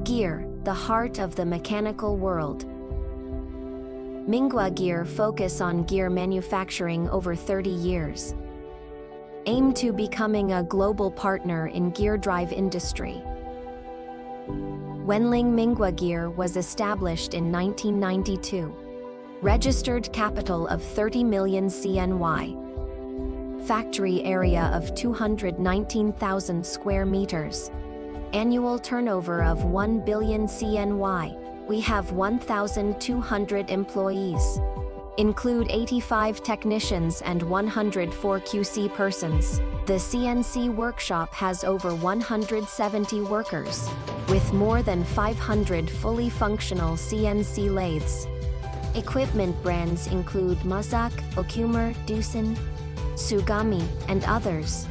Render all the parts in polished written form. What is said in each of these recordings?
Gear, the heart of the mechanical world. Minghua Gear focus on gear manufacturing over 30 years. Aim to becoming a global partner in gear drive industry. Wenling Minghua Gear was established in 1992. Registered capital of 30 million CNY. Factory area of 219,000 square meters. Annual turnover of 1 billion CNY. We have 1,200 employees. Include 85 technicians and 104 QC persons. The CNC workshop has over 170 workers, with more than 500 fully functional CNC lathes. Equipment brands include MAZAK, OKMA, DOOSAN, TSUGAMI, and others.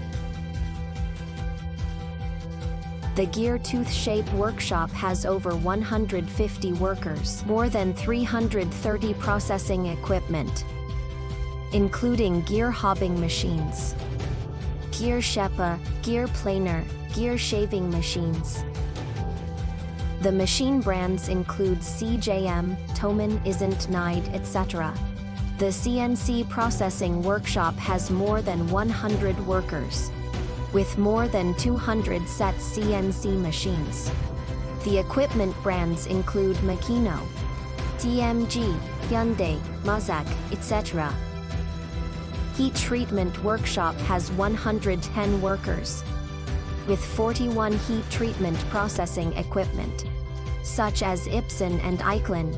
The gear tooth shape workshop has over 150 workers, more than 330 processing equipment, including gear hobbing machines, gear shepa, gear planer, gear shaving machines. The machine brands include CJM, Toman, Isn't Nide, etc. The CNC processing workshop has more than 100 workers, with more than 200 sets CNC machines. The equipment brands include Makino, TMG, Hyundai, MAZAK, etc. Heat treatment workshop has 110 workers, with 41 heat treatment processing equipment, such as Ipsen and Eichlin.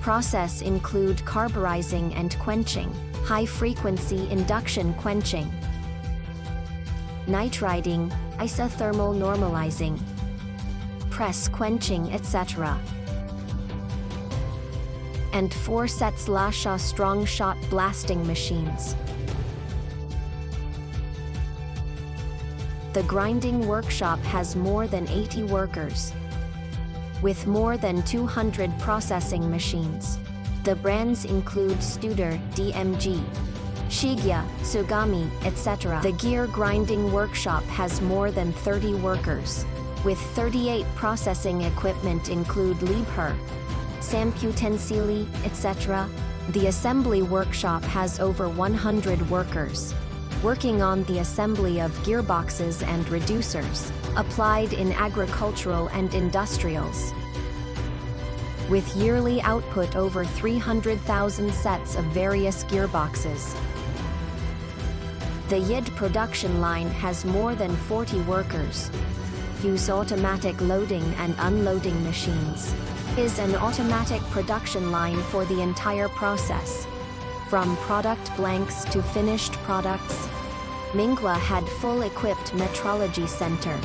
Process include carburizing and quenching, high-frequency induction quenching, nitriding, isothermal normalizing, press quenching, etc. And 4 sets Lasha strong shot blasting machines. The grinding workshop has more than 80 workers, with more than 200 processing machines. The brands include Studer, DMG, Shigya, TSUGAMI, etc. The gear grinding workshop has more than 30 workers, with 38 processing equipment include Liebherr, Samputensili, etc. The assembly workshop has over 100 workers, working on the assembly of gearboxes and reducers, applied in agricultural and industrials, with yearly output over 300,000 sets of various gearboxes. The YID production line has more than 40 workers. Use automatic loading and unloading machines. Is an automatic production line for the entire process, from product blanks to finished products. Minghua had full-equipped metrology center,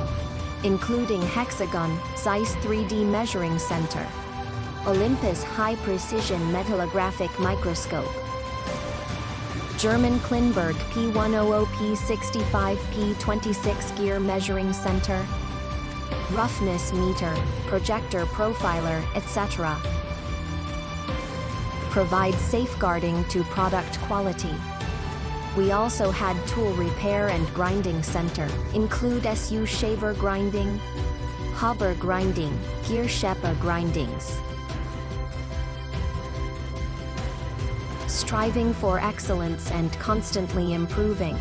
including Hexagon, Zeiss 3D measuring center, Olympus high-precision metallographic microscope, German Klinberg P100 P65 P26 gear measuring center, roughness meter, projector profiler, etc. Provide safeguarding to product quality. We also had tool repair and grinding center, include SU shaver grinding, hobber grinding, gear shepa grindings. Striving for excellence and constantly improving,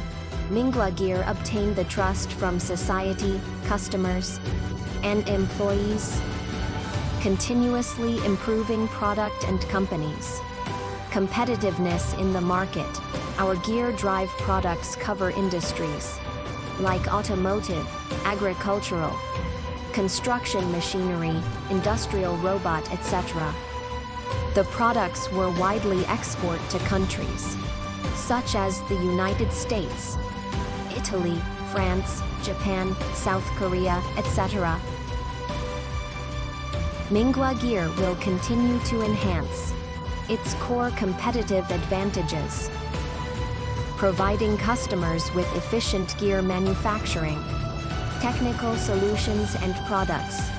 Minghua Gear obtained the trust from society, customers, and employees. Continuously improving product and companies. Competitiveness in the market. Our gear drive products cover industries like automotive, agricultural, construction machinery, industrial robot, etc. The products were widely exported to countries such as the United States, Italy, France, Japan, South Korea, etc. Minghua Gear will continue to enhance its core competitive advantages, providing customers with efficient gear manufacturing, technical solutions and products.